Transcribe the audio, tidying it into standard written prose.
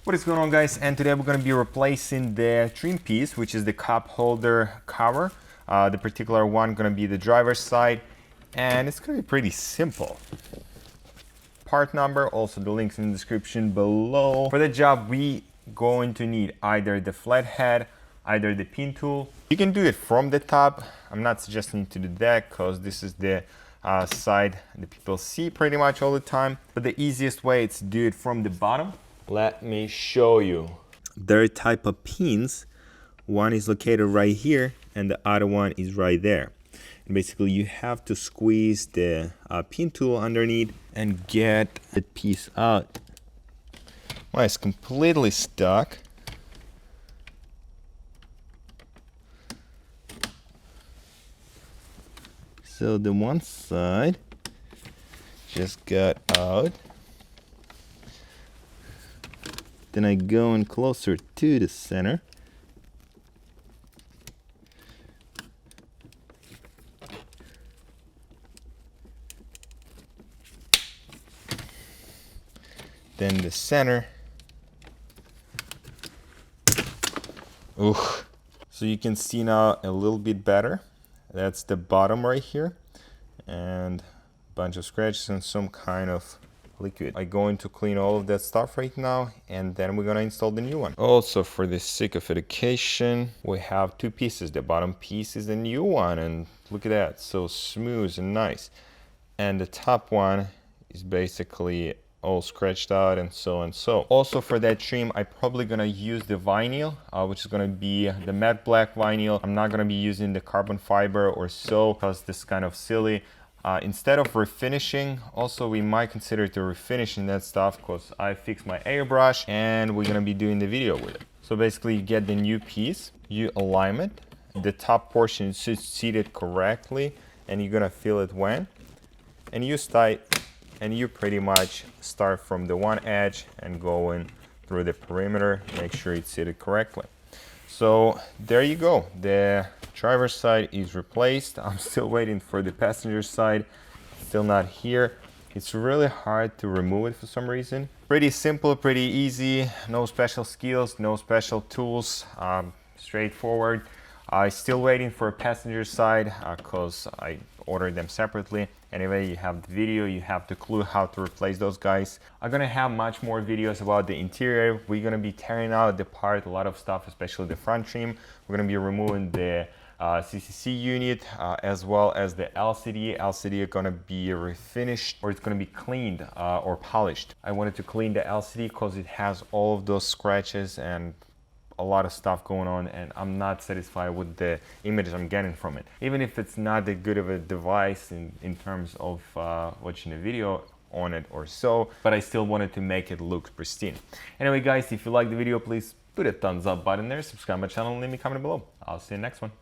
What is going on, guys? And today we're going to be replacing the trim piece, which is the cup holder cover. The particular one going to be the driver's side, and it's going to be pretty simple. Part number, also the links in the description below. For the job, we going to need either the flathead, either the pin tool. You can do it from the top. I'm not suggesting to do that because this is the side that people see pretty much all the time. But the easiest way is to do it from the bottom. Let me show you. There are type of pins. One is located right here and the other one is right there. And basically you have to squeeze the pin tool underneath and get the piece out. Well, it's completely stuck. So the one side just got out. Then I go in closer to the center. Then the center. Ooh. So you can see now a little bit better. That's the bottom right here. And a bunch of scratches and some kind of liquid. I'm going to clean all of that stuff right now, and then we're gonna install the new one. Also, for the sake of education, we have two pieces. The bottom piece is the new one, and look at that, so smooth and nice. And the top one is basically all scratched out and so and so. Also, for that trim, I'm probably gonna use the vinyl, which is gonna be the matte black vinyl. I'm not gonna be using the carbon fiber or so, because this is kind of silly. Instead of refinishing, also we might consider to refinishing that stuff because I fixed my airbrush and we're gonna be doing the video with it. So basically you get the new piece, you align it, the top portion is seated correctly and you're gonna feel it when, and you start, and you pretty much start from the one edge and going through the perimeter, make sure it's seated correctly. So there you go, the driver's side is replaced. I'm still waiting for the passenger side, still not here. It's really hard to remove it for some reason. Pretty simple, pretty easy, no special skills, no special tools, straightforward. I'm still waiting for a passenger side because I ordered them separately. Anyway, you have the video, you have the clue how to replace those guys. I'm gonna have much more videos about the interior. We're gonna be tearing out apart a lot of stuff, especially the front trim. We're gonna be removing the CCC unit as well as the LCD. LCD are gonna be refinished, or it's gonna be cleaned or polished. I wanted to clean the LCD because it has all of those scratches and a lot of stuff going on, and I'm not satisfied with the images I'm getting from it. Even if it's not that good of a device in terms of watching a video on it or so, but I still wanted to make it look pristine. Anyway, guys, if you like the video, please put a thumbs up button there, subscribe my channel, and leave me a comment below. I'll see you in the next one.